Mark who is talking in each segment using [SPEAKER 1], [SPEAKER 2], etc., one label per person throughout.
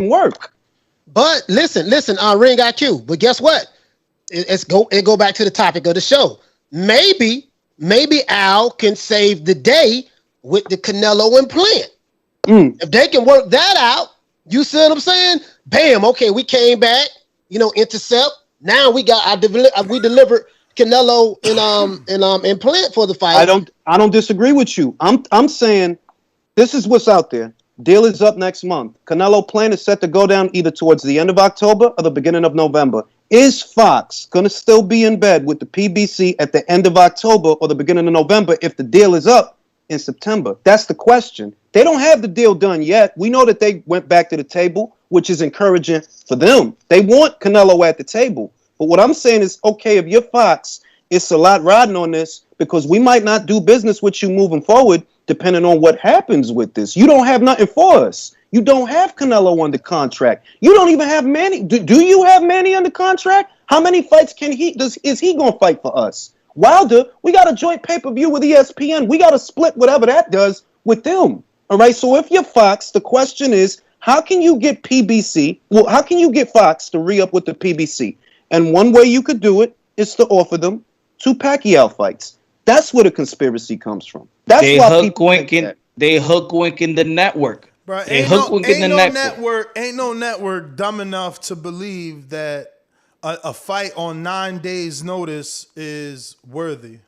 [SPEAKER 1] work.
[SPEAKER 2] But listen, Ring IQ. But guess what? It go back to the topic of the show. Maybe Al can save the day with the Canelo implant. If they can work that out, you see what I'm saying? Bam. Okay, we came back. Intercept. Now we delivered Canelo in implant for the fight.
[SPEAKER 1] I don't disagree with you. I'm saying this is what's out there. Deal is up next month. Canelo plan is set to go down either towards the end of October or the beginning of November. Is Fox going to still be in bed with the PBC at the end of October or the beginning of November if the deal is up in September? That's the question. They don't have the deal done yet. We know that they went back to the table, which is encouraging for them. They want Canelo at the table. But what I'm saying is, okay, if you're Fox, it's a lot riding on this because we might not do business with you moving forward depending on what happens with this. You don't have nothing for us. You don't have Canelo under contract. You don't even have Manny. Do you have Manny under contract? How many fights is he going to fight for us? Wilder, we got a joint pay-per-view with ESPN. We got to split whatever that does with them. All right, so if you're Fox, the question is, how can you get PBC? Well, how can you get Fox to re-up with the PBC? And one way you could do it is to offer them 2 Pacquiao fights. That's where the conspiracy comes from. That's
[SPEAKER 3] they
[SPEAKER 1] why
[SPEAKER 3] hook winking. They hook winking the network.
[SPEAKER 4] Bro,
[SPEAKER 3] they hook winking the network.
[SPEAKER 4] Ain't no network dumb enough to believe that a fight on 9 days' notice is worthy.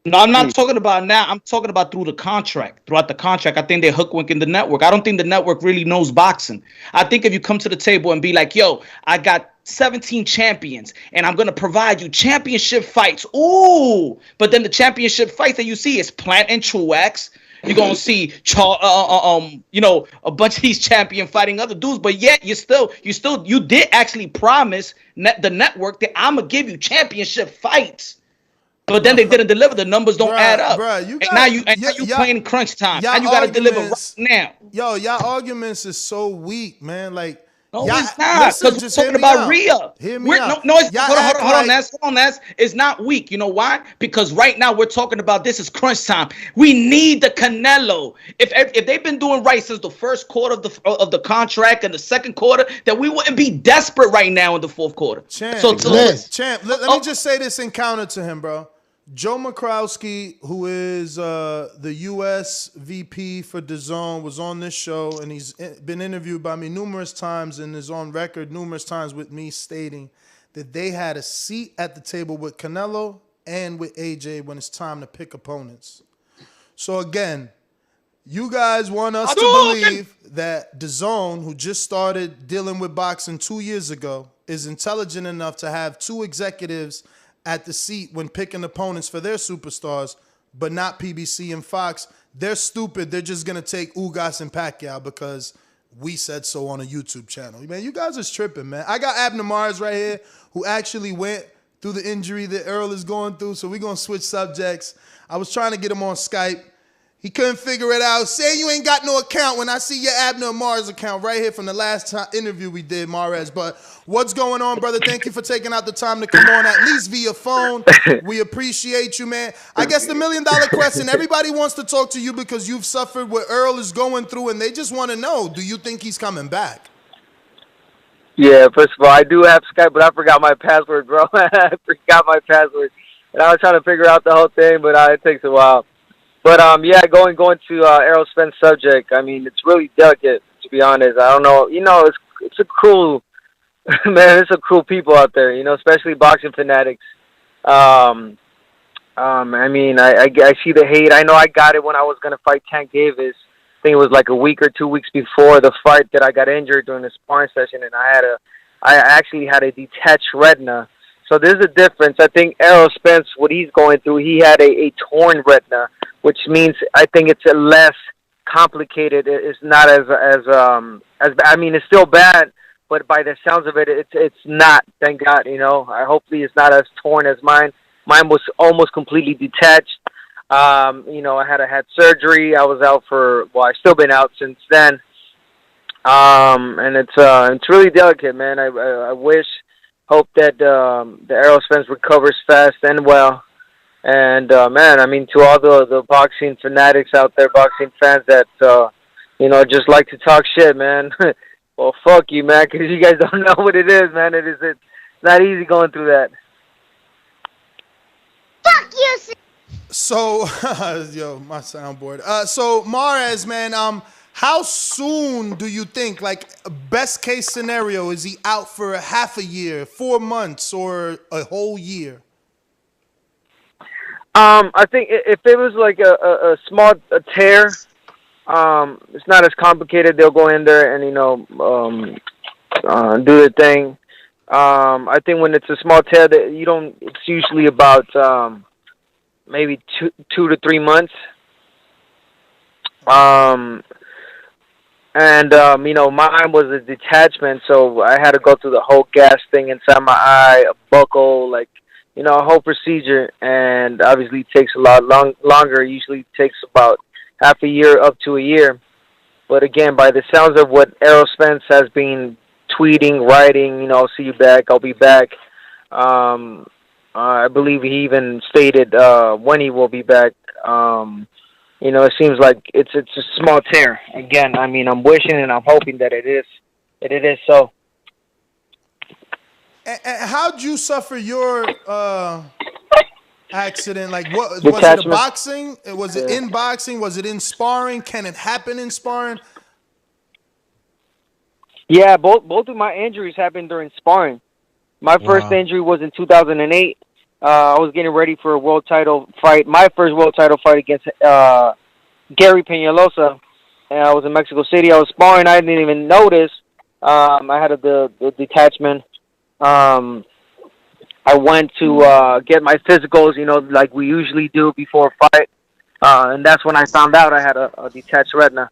[SPEAKER 3] No, I'm not talking about now. I'm talking about throughout the contract. I think they're hook winking the network. I don't think the network really knows boxing. I think if you come to the table and be like, yo, I got 17 champions and I'm going to provide you championship fights. Ooh, but then the championship fights that you see is Plant and Truex. You're going to see a bunch of these champions fighting other dudes, but yet you did actually promise the network that I'm going to give you championship fights. But then they didn't deliver. The numbers don't add up. Now you playing crunch time. And you got to deliver right now.
[SPEAKER 4] Yo, y'all arguments is so weak, man. Like,
[SPEAKER 3] no, it's not. Because we're talking about Rhea.
[SPEAKER 4] Hear me out.
[SPEAKER 3] No, hold on, Ness. It's not weak. You know why? Because right now we're talking about this is crunch time. We need the Canelo. If they've been doing right since the first quarter of the contract and the second quarter, then we wouldn't be desperate right now in the fourth quarter.
[SPEAKER 4] Champ, let me just say this in counter to him, bro. Joe Makrowski, who is the U.S. VP for Dazn, was on this show, and he's been interviewed by me numerous times and is on record numerous times with me stating that they had a seat at the table with Canelo and with AJ when it's time to pick opponents. So again, you guys want us to believe that Dazn, who just started dealing with boxing 2 years ago, is intelligent enough to have 2 executives at the seat when picking opponents for their superstars, but not PBC and Fox. They're stupid. They're just going to take Ugas and Pacquiao because we said so on a YouTube channel. Man, you guys are tripping, man. I got Abner Mares right here who actually went through the injury that Errol is going through, so we're going to switch subjects. I was trying to get him on Skype. He couldn't figure it out. Say you ain't got no account when I see your Abner Mares account right here from the last interview we did, Mares. But what's going on, brother? Thank you for taking out the time to come on, at least via phone. We appreciate you, man. I guess the $1 million question, everybody wants to talk to you because you've suffered what Errol is going through, and they just want to know, do you think he's coming back?
[SPEAKER 5] Yeah, first of all, I do have Skype, but I forgot my password, bro. I forgot my password. And I was trying to figure out the whole thing, but it takes a while. But, yeah, going to Errol Spence subject, I mean, it's really delicate, to be honest. I don't know. You know, it's a cruel, man, it's a cruel people out there, you know, especially boxing fanatics. I mean, I see the hate. I know I got it when I was going to fight Tank Davis. I think it was like a week or 2 weeks before the fight that I got injured during the sparring session, and I actually had a detached retina. So there's a difference. I think Errol Spence, what he's going through, he had a torn retina, which means I think it's a less complicated. It's not as I mean, it's still bad, but by the sounds of it, it's not. Thank God, you know. Hopefully, it's not as torn as mine. Mine was almost completely detached. You know, I had surgery. I was out I've still been out since then. And it's really delicate, man. I hope that the Errol Spence recovers fast and well. And, man, I mean, to all the boxing fanatics out there, boxing fans that, you know, just like to talk shit, man, Well, fuck you, man, because you guys don't know what it is, man. It's not easy going through that.
[SPEAKER 6] Fuck you,
[SPEAKER 4] So, yo, my soundboard. So Mares, man, how soon do you think, like, best case scenario, is he out for a half a year, 4 months, or a whole year?
[SPEAKER 5] I think if it was like a small tear, it's not as complicated. They'll go in there and do the thing. I think when it's a small tear, that you don't. It's usually about maybe 2 to 3 months. Mine was a detachment, so I had to go through the whole gas thing inside my eye, a buckle, like, a whole procedure, and obviously it takes a lot longer. It usually takes about half a year up to a year. But again, by the sounds of what Errol Spence has been tweeting, writing, I'll see you back, I'll be back. I believe he even stated when he will be back. It seems like it's a small tear. Again, I mean, I'm wishing and I'm hoping that it is so.
[SPEAKER 4] And how'd you suffer your accident? Like, what was
[SPEAKER 5] Detachment.
[SPEAKER 4] it? A boxing? Was it in boxing? Was it in sparring? Can it happen in sparring?
[SPEAKER 5] Yeah, both of my injuries happened during sparring. My first injury was in 2008. I was getting ready for a world title fight. My first world title fight against Gary Peñalosa. And I was in Mexico City. I was sparring. I didn't even notice. I had the detachment. I went to get my physicals, like we usually do before a fight. And that's when I found out I had a detached retina.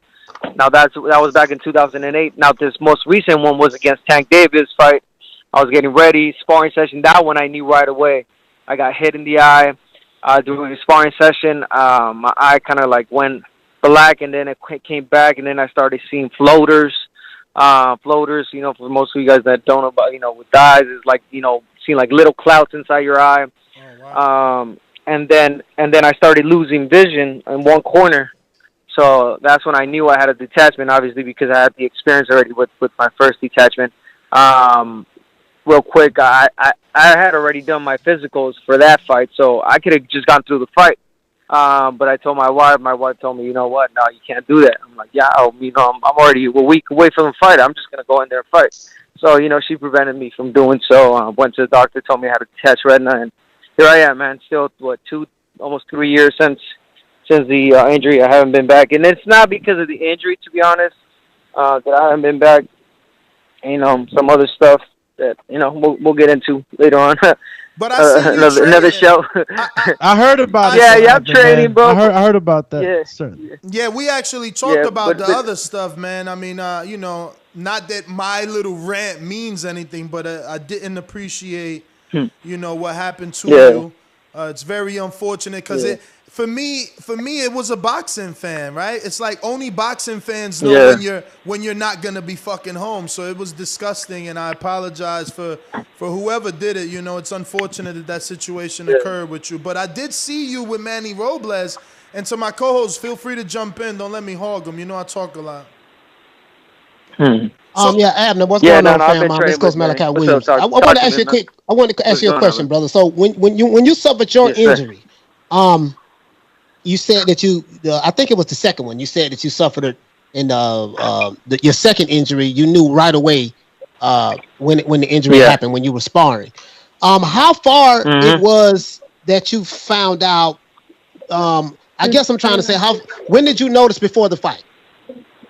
[SPEAKER 5] Now that was back in 2008. Now this most recent one was against Tank Davis fight. I was getting ready, sparring session. That one I knew right away. I got hit in the eye during the sparring session. My eye kind of like went black, and then it came back, and then I started seeing floaters. Floaters, for most of you guys that don't know about, with eyes, is like, seeing like little clouds inside your eye.
[SPEAKER 4] Oh, wow.
[SPEAKER 5] And then I started losing vision in one corner. So that's when I knew I had a detachment, obviously, because I had the experience already with my first detachment. Real quick, I had already done my physicals for that fight, so I could have just gone through the fight. But I told my wife told me, you know what, no, you can't do that. I'm like, yeah, I'm already a week away from the fight. I'm just going to go in there and fight. So, she prevented me from doing so. Went to the doctor, told me I had a detached retina, and here I am, man. Still, almost 3 years since the injury. I haven't been back. And it's not because of the injury, to be honest, that I haven't been back. Some other stuff that, we'll get into later on.
[SPEAKER 4] But I see you
[SPEAKER 5] another show.
[SPEAKER 7] I heard about it.
[SPEAKER 5] Yeah, I'm training, bro.
[SPEAKER 7] I heard about that.
[SPEAKER 5] Yeah.
[SPEAKER 4] Yeah, we actually talked about the other stuff, man. I mean, not that my little rant means anything, but I didn't appreciate, what happened to you. It's very unfortunate because for me, it was a boxing fan, right? It's like only boxing fans know when you're not gonna be fucking home. So it was disgusting, and I apologize for whoever did it. It's unfortunate that situation occurred with you. But I did see you with Manny Robles, and to my co-hosts, feel free to jump in. Don't let me hog them. I talk a lot.
[SPEAKER 2] Abner, what's going on, fam? This goes Malachi Williams. I want to ask you a question, brother. So when you suffered your injury, you said that I think it was the second one. You said that you suffered it in your second injury. You knew right away when the injury happened, when you were sparring. How far it was that you found out? I guess I'm trying to say, when did you notice before the fight?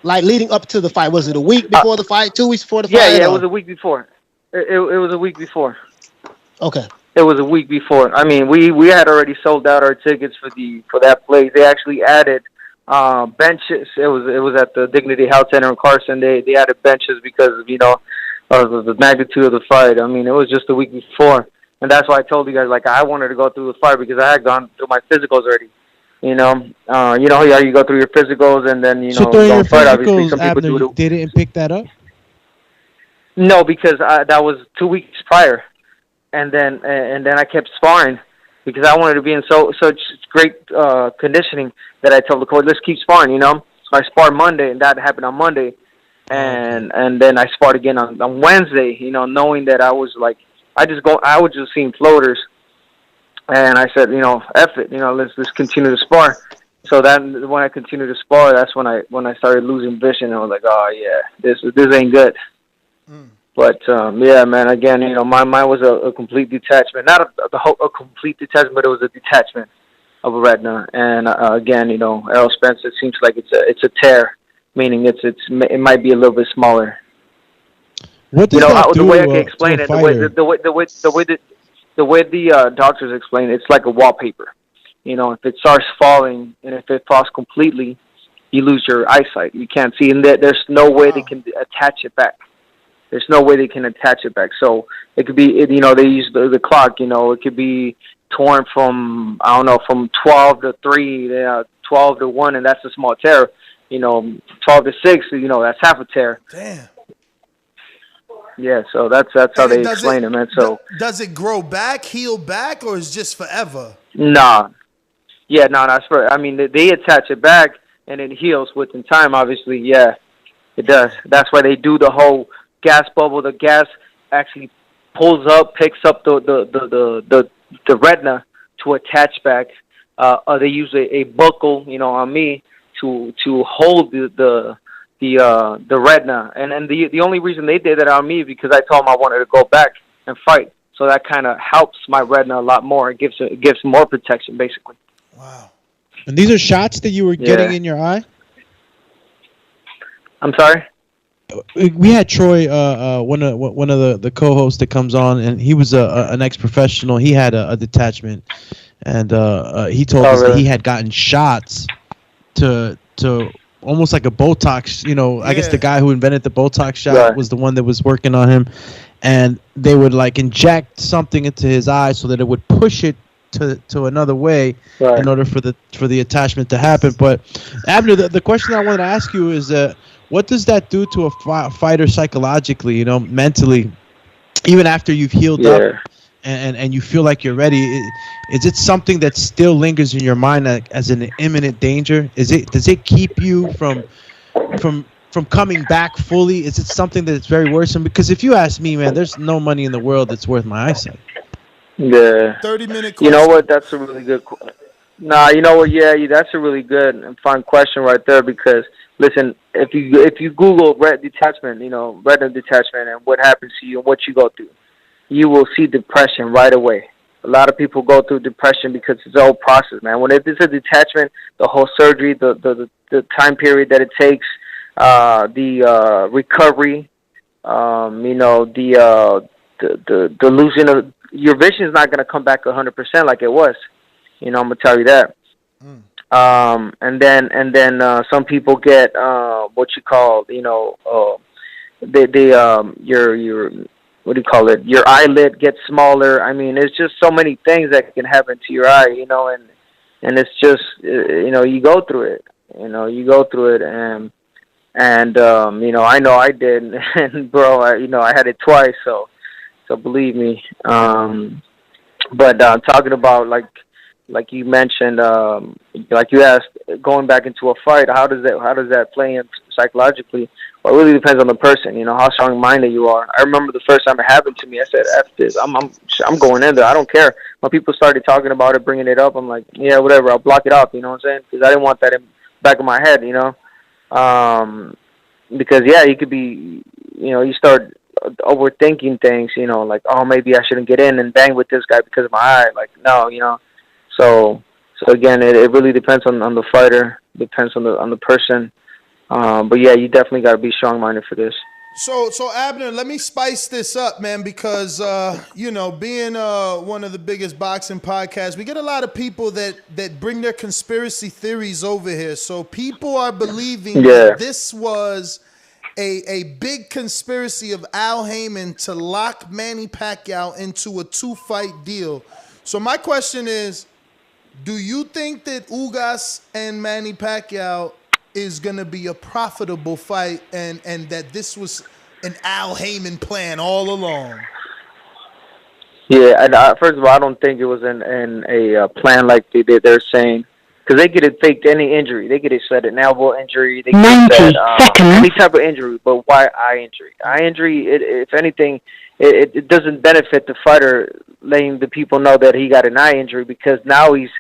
[SPEAKER 2] Like leading up to the fight, was it a week before the fight, 2 weeks before the fight?
[SPEAKER 5] Yeah, it was a week before. It was a week before.
[SPEAKER 2] Okay.
[SPEAKER 5] It was a week before. I mean, we had already sold out our tickets for that place. They actually added benches. It was at the Dignity Health Center in Carson. They added benches because of of the magnitude of the fight. I mean, it was just a week before, and that's why I told you guys, like, I wanted to go through the fight because I had gone through my physicals already. You know how you go through your physicals and then
[SPEAKER 7] so during your
[SPEAKER 5] fight.
[SPEAKER 7] physicals,
[SPEAKER 5] Obviously, some people
[SPEAKER 7] Abner, they didn't pick that up.
[SPEAKER 5] No, because that was 2 weeks prior, and then I kept sparring because I wanted to be in such great conditioning that I told the coach, let's keep sparring. So I sparred Monday, and that happened on Monday. and then I sparred again on Wednesday. You know, knowing that I was like, I was just seeing floaters, and I said, you know, F it, you know, let's continue to spar. So then when I continued to spar, that's when I started losing vision, and I was like, oh yeah, this ain't good. But yeah, man. Again, you know, mine was a complete detachment, not a complete detachment, but it was a detachment of a retina. And again, you know, Errol Spence, it seems like it's a tear, meaning it might be a little bit smaller.
[SPEAKER 7] What does that do
[SPEAKER 5] the way I
[SPEAKER 7] to
[SPEAKER 5] can explain it,
[SPEAKER 7] fighter?
[SPEAKER 5] the way the doctors explain it, it's like a wallpaper. You know, if it starts falling and if it falls completely, you lose your eyesight. You can't see, and there's no way they can attach it back. There's no way they can attach it back. So it could be, you know, they use the clock. You know, it could be torn from, I don't know, from 12 to 3, 12 to 1, and that's a small tear. You know, 12 to 6, you know, that's half a tear.
[SPEAKER 4] Damn.
[SPEAKER 5] Yeah, so that's how they explain it, man. So
[SPEAKER 4] does it grow back, heal back, or is it just forever?
[SPEAKER 5] Nah. Yeah, no, that's for. I mean, they attach it back and it heals within time. Obviously, yeah, it does. That's why they do the whole gas bubble. The gas actually pulls up, picks up the retina to attach back. They use a buckle, you know, on me to hold the retina. And the only reason they did that on me is because I told them I wanted to go back and fight. So that kind of helps my retina a lot more. It gives more protection, basically.
[SPEAKER 4] Wow.
[SPEAKER 7] And these are shots that you were getting in your eye?
[SPEAKER 5] I'm sorry?
[SPEAKER 7] We had Troy, one of the co-hosts that comes on, and he was an ex-professional. He had a detachment, and he told us that he had gotten shots to almost like a Botox. You know, I guess the guy who invented the Botox shot was the one that was working on him, and they would like inject something into his eye so that it would push it to another way in order for the attachment to happen. But Abner, the question I wanted to ask you is what does that do to a fighter psychologically, you know, mentally, even after you've healed up and you feel like you're ready? Is it something that still lingers in your mind as an imminent danger? Does it keep you from coming back fully? Is it something that's very worrisome? Because if you ask me, man, there's no money in the world that's worth my eyesight.
[SPEAKER 5] Yeah.
[SPEAKER 4] 30-minute question.
[SPEAKER 5] You know what? That's a really good. Nah, you know what? Yeah, that's a really good and fun question right there. Because listen, if you Google detachment, you know, retina detachment, and what happens to you and what you go through, you will see depression right away. A lot of people go through depression because it's a whole process, man. When it's a detachment, the whole surgery, the time period that it takes, the recovery, you know, the losing of your vision is not going to come back 100% like it was. You know, I'm gonna tell you that. And then some people get what you call, you know, your what do you call it? Your eyelid gets smaller. I mean, it's just so many things that can happen to your eye, you know, and it's just, you know, you go through it. You know, you go through it, and you know I did, and bro, I had it twice, so believe me. But talking about like you mentioned, like you asked, going back into a fight, how does that play in psychologically? Well, it really depends on the person, you know, how strong-minded you are. I remember the first time it happened to me, I said, "F this, I'm going in there. I don't care." When people started talking about it, bringing it up, I'm like, yeah, whatever, I'll block it off. You know what I'm saying? Because I didn't want that in the back of my head, you know. Because you could be, you know, you start overthinking things, you know, like, oh, maybe I shouldn't get in and bang with this guy because of my eye. Like, no, you know. So again, it really depends on the fighter, depends on the person. But yeah, you definitely got to be strong-minded for this.
[SPEAKER 4] So Abner, let me spice this up, man, because you know, being one of the biggest boxing podcasts, we get a lot of people that bring their conspiracy theories over here. So people are believing that this was a big conspiracy of Al Haymon to lock Manny Pacquiao into a 2-fight deal. So my question is, do you think that Ugas and Manny Pacquiao is going to be a profitable fight, and that this was an Al Haymon plan all along?
[SPEAKER 5] Yeah, and first of all, I don't think it was a plan like they're saying. because they could have faked any injury. They could have said an elbow injury. They could have said any type of injury, but why eye injury? Eye injury, if anything, it doesn't benefit the fighter letting the people know that he got an eye injury, because now he's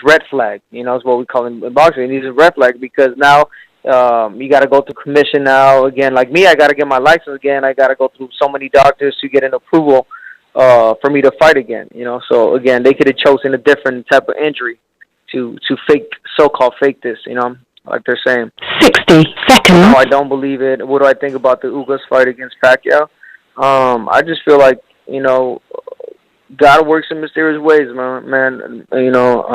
[SPEAKER 5] red flag. You know, is what we call him in boxing. He's a red flag because now you got to go through commission now. Again, like me, I got to get my license again. I got to go through so many doctors to get an approval for me to fight again. You know, so again, they could have chosen a different type of injury to fake, so-called fake this. You know, like they're saying.
[SPEAKER 6] 60 seconds.
[SPEAKER 5] No, I don't believe it. What do I think about the Ugas fight against Pacquiao? I just feel like, you know, God works in mysterious ways, man. You know,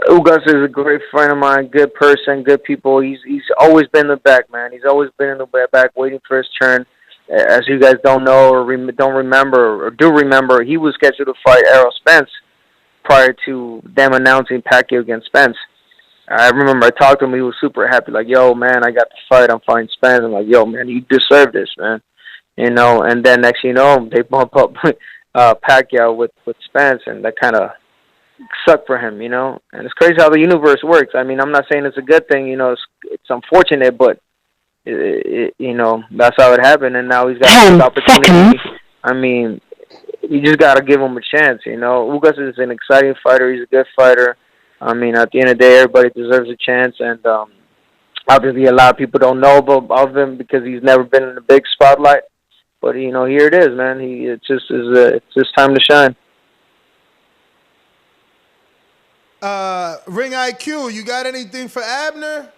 [SPEAKER 5] Ugas is a great friend of mine, good person, good people. He's always been in the back, man. He's always been in the back waiting for his turn. As you guys don't know or don't remember, or do remember, he was scheduled to fight Errol Spence prior to them announcing Pacquiao against Spence. I remember I talked to him. He was super happy, like, yo, man, I got the fight. I'm fighting Spence. I'm like, yo, man, you deserve this, man. You know, and then next you know, they bump up Pacquiao with Spence, and that kind of sucked for him, you know. And it's crazy how the universe works. I mean, I'm not saying it's a good thing, you know. It's unfortunate, but you know, that's how it happened. And now he's got this opportunity. I mean, you just got to give him a chance, you know. Ugas is an exciting fighter. He's a good fighter. I mean, at the end of the day, everybody deserves a chance. And obviously, a lot of people don't know of him because he's never been in a big spotlight. But you know, here it is, man. It's just time to shine.
[SPEAKER 4] Ring IQ, you got anything for Abner?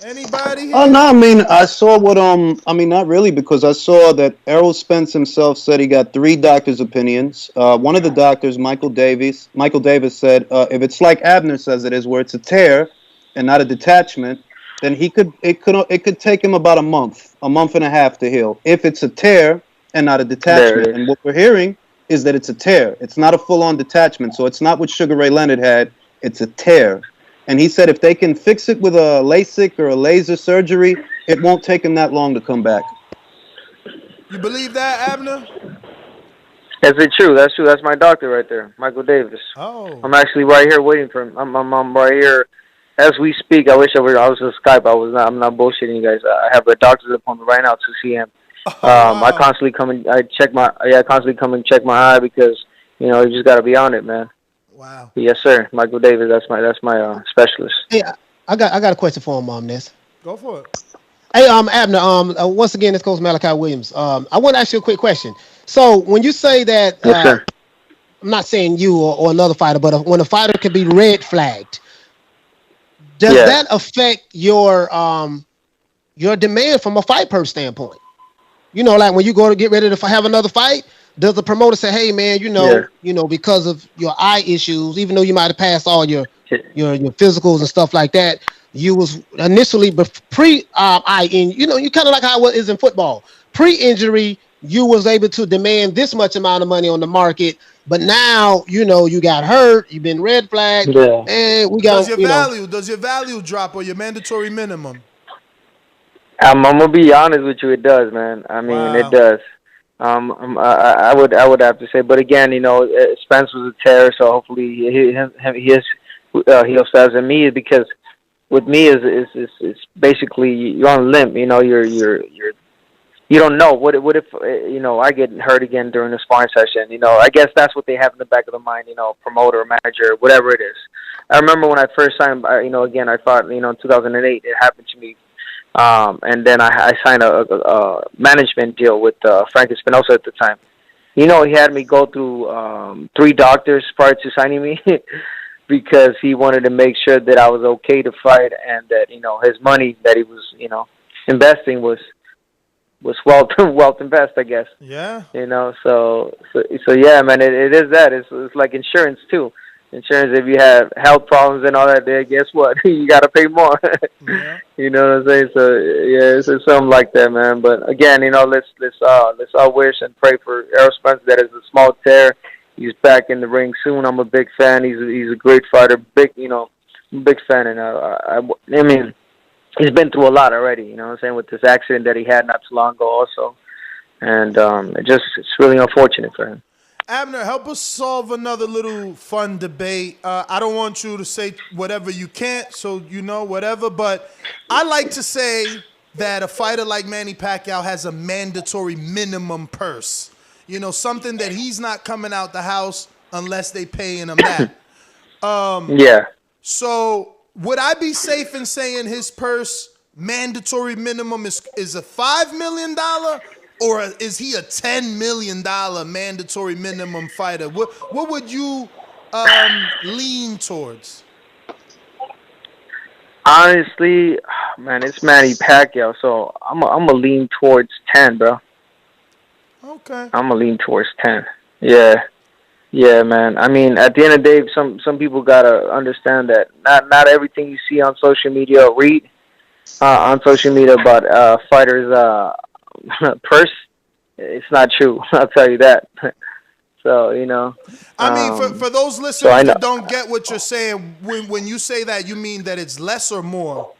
[SPEAKER 4] Anybody here?
[SPEAKER 1] Oh no, I mean, I saw what I mean, not really, because I saw that Errol Spence himself said he got 3 doctors' opinions. One of the doctors, Michael Davis, said if it's like Abner says it is, where it's a tear and not a detachment, then it could take him about a month and a half to heal. If it's a tear and not a detachment, and what we're hearing is that it's a tear. It's not a full-on detachment, so it's not what Sugar Ray Leonard had. It's a tear. And he said if they can fix it with a LASIK or a laser surgery, it won't take him that long to come back.
[SPEAKER 4] You believe that, Abner?
[SPEAKER 5] Is it true? That's true. That's my doctor right there, Michael Davis.
[SPEAKER 4] Oh.
[SPEAKER 5] I'm actually right here waiting for him. I'm right here as we speak. I wish I was on Skype. I'm not bullshitting you guys. I have a doctor's appointment right now to see him.
[SPEAKER 4] Wow.
[SPEAKER 5] I constantly come and check my eye because, you know, you just got to be on it, man.
[SPEAKER 4] Wow.
[SPEAKER 5] Yes, sir. Michael Davis. That's my specialist.
[SPEAKER 2] Hey, I got a question for him, Ness.
[SPEAKER 4] Go for it.
[SPEAKER 2] Hey, Abner. Once again, this goes Malachi Williams. I want to ask you a quick question. So, when you say that,
[SPEAKER 5] yes, sir.
[SPEAKER 2] I'm not saying you or another fighter, but when a fighter can be red flagged, does that affect your demand from a fight purse standpoint? You know, like when you go to get ready to have another fight, does the promoter say, "Hey, man, you know, because of your eye issues, even though you might have passed all your physicals and stuff like that, you was initially pre-eye you know, you kind of like how it is in football. Pre-injury, you was able to demand this much amount of money on the market, but now, you know, you got hurt, you've been red flagged, and we got
[SPEAKER 4] does your value drop or your mandatory minimum?
[SPEAKER 5] I'm gonna be honest with you. It does, man. I mean, It does. I would have to say, but again, you know, Spence was a tear, so hopefully he'll start than me, because with me is basically you're on a limb. You know, you don't know what if you know, I get hurt again during the sparring session. You know, I guess that's what they have in the back of the mind. You know, promoter, manager, whatever it is. I remember when I first signed. You know, again, I fought. You know, in 2008, it happened to me. And then I signed a management deal with Frank Espinosa at the time. You know, he had me go through 3 doctors prior to signing me because he wanted to make sure that I was okay to fight, and that, you know, his money that he was, you know, investing was wealth invest, I guess.
[SPEAKER 4] Yeah.
[SPEAKER 5] You know, so yeah, man, it is that. It's like insurance too. Insurance, if you have health problems and all that, there, guess what? You got to pay more.
[SPEAKER 4] Yeah.
[SPEAKER 5] You know what I'm saying? So yeah, it's something like that, man. But again, you know, let's all wish and pray for Errol Spence. That is a small tear. He's back in the ring soon. I'm a big fan. He's a great fighter. Big fan. And I mean, he's been through a lot already. You know what I'm saying? With this accident that he had not too long ago, also, and it's really unfortunate for him.
[SPEAKER 4] Abner, help us solve another little fun debate. I don't want you to say whatever you can't, so you know whatever. But I like to say that a fighter like Manny Pacquiao has a mandatory minimum purse. You know, something that he's not coming out the house unless they paying him that.
[SPEAKER 5] Yeah.
[SPEAKER 4] So would I be safe in saying his purse mandatory minimum is a $5 million? Or is he a $10 million mandatory minimum fighter? What would you lean towards?
[SPEAKER 5] Honestly, man, it's Manny Pacquiao, so I'm a lean towards 10, bro.
[SPEAKER 4] Okay.
[SPEAKER 5] I'm gonna lean towards 10. Yeah, man. I mean, at the end of the day, some people gotta understand that not everything you see on social media or read on social media about fighters' purse, it's not true. I'll tell you that. So you know.
[SPEAKER 4] I mean, for those listeners that don't get what you're saying, when you say that, you mean that it's less or more?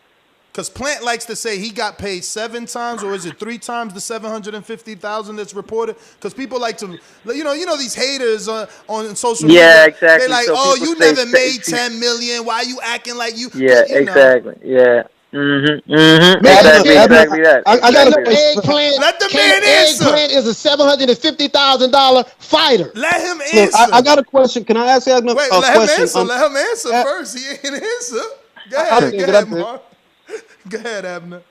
[SPEAKER 4] Because Plant likes to say he got paid 7 times, or is it 3 times the $750,000 that's reported? Because people like to, you know these haters on social media.
[SPEAKER 5] Yeah, exactly.
[SPEAKER 4] They're like,
[SPEAKER 5] so
[SPEAKER 4] oh, you never made $10 million. Why are you acting like you?
[SPEAKER 5] Yeah,
[SPEAKER 4] you know.
[SPEAKER 5] exactly. Yeah.
[SPEAKER 2] Man,
[SPEAKER 5] Exactly that.
[SPEAKER 1] I got
[SPEAKER 2] Eggplant.
[SPEAKER 4] Let the man answer.
[SPEAKER 2] Eggplant is a $750,000 fighter.
[SPEAKER 4] Let him
[SPEAKER 1] Look,
[SPEAKER 4] answer.
[SPEAKER 1] I got a question. Can I ask you a question?
[SPEAKER 4] Let him answer first. He ain't answer. Go ahead, Mark. Go ahead, Abner.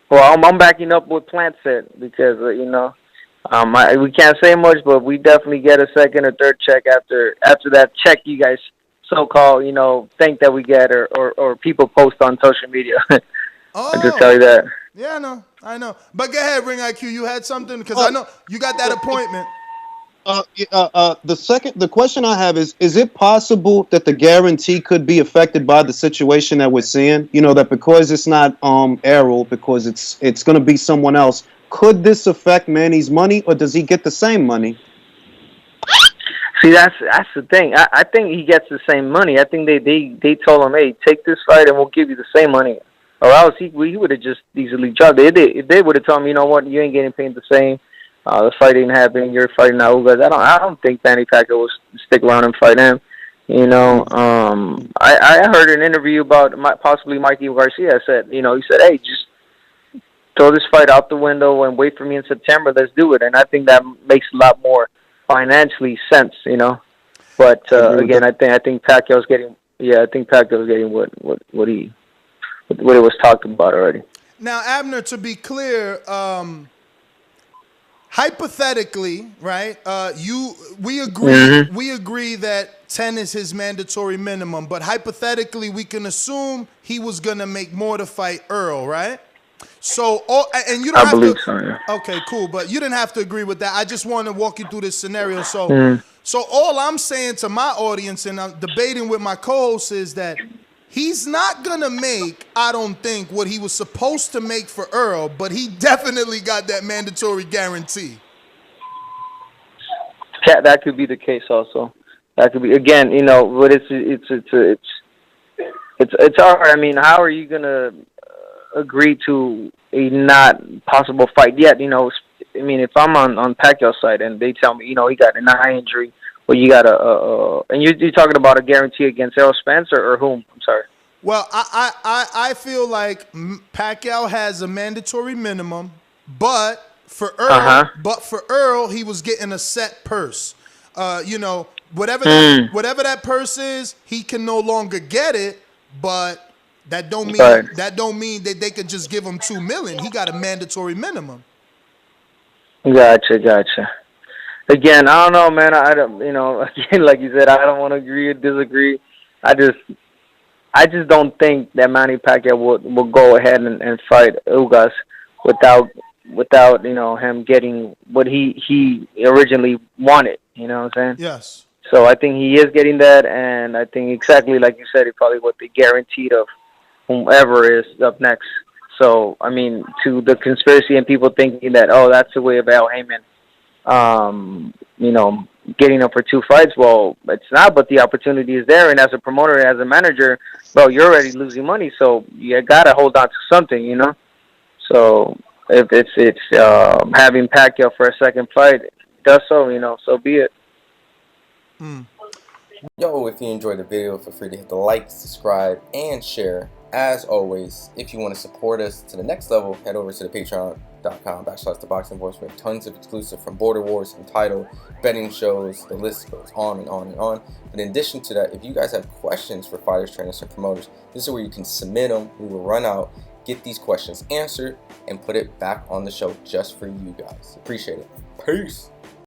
[SPEAKER 5] Well, I'm backing up what Plant said because you know, we can't say much, but we definitely get a second or third check after that check you guys so-called, you know, think that we get or people post on social media. I just tell you that.
[SPEAKER 4] Yeah, I know. But go ahead, Ring IQ. You had something because I know you got that appointment.
[SPEAKER 1] The question I have is it possible that the guarantee could be affected by the situation that we're seeing? You know, that because it's not Errol, because it's going to be someone else, could this affect Manny's money, or does he get the same money?
[SPEAKER 5] See, that's the thing. I think he gets the same money. I think they told him, hey, take this fight and we'll give you the same money. Or else he would have just easily dropped it. If they would have told him, you know what, you ain't getting paid the same. The fight ain't happening. You're fighting now. I don't think Manny Pacquiao will stick around and fight him. You know, I heard an interview about possibly Mikey Garcia. He said, hey, just throw this fight out the window and wait for me in September. Let's do it. And I think that makes a lot more financially sense. You know, but again, I think Pacquiao's getting. Yeah, I think Pacquiao's getting what it was talked about already.
[SPEAKER 4] Now, Abner, to be clear. Hypothetically, right? We agree.
[SPEAKER 5] Mm-hmm.
[SPEAKER 4] We agree that 10 is his mandatory minimum. But hypothetically, we can assume he was gonna make more to fight Errol, right? So, and you don't have to.
[SPEAKER 5] So, yeah.
[SPEAKER 4] Okay, cool. But you didn't have to agree with that. I just want to walk you through this scenario. So, so all I'm saying to my audience, and I'm debating with my co-host, is that he's not going to make, I don't think, what he was supposed to make for Errol, but he definitely got that mandatory guarantee.
[SPEAKER 5] That could be the case also. That could be, again, you know, but it's hard. I mean, how are you going to agree to a not possible fight yet? You know, I mean, if I'm on Pacquiao's side and they tell me, you know, he got an eye injury, well, you got and you're talking about a guarantee against Errol Spence or whom? I'm sorry.
[SPEAKER 4] Well, I feel like Pacquiao has a mandatory minimum, but for Errol, he was getting a set purse. You know, whatever that purse is, he can no longer get it, but that don't mean that they could just give him $2 million. He got a mandatory minimum.
[SPEAKER 5] Gotcha. Again, I don't know, man. I don't, you know, again, like you said, I don't want to agree or disagree. I just don't think that Manny Pacquiao will go ahead and fight Ugas without you know him getting what he originally wanted. You know what I'm saying?
[SPEAKER 4] Yes.
[SPEAKER 5] So I think he is getting that, and I think exactly like you said, it's probably what they guaranteed of whomever is up next. So I mean, to the conspiracy and people thinking that that's the way of Al Haymon. You know, getting up for 2 fights. Well, it's not, but the opportunity is there. And as a promoter, as a manager, bro, you're already losing money, so you gotta hold on to something, you know. So if it's having Pacquiao for a second fight, does so, you know, so be it.
[SPEAKER 6] Yo, if you enjoyed the video, feel free to hit the like, subscribe, and share. As always, if you want to support us to the next level, head over to the patreon.com/ThaBoxingVoice. We have tons of exclusive from Border Wars, Entitled, betting shows, the list goes on and on and on. But in addition to that, if you guys have questions for fighters, trainers, and promoters, this is where you can submit them. We will run out, get these questions answered, and put it back on the show just for you guys. Appreciate it. Peace.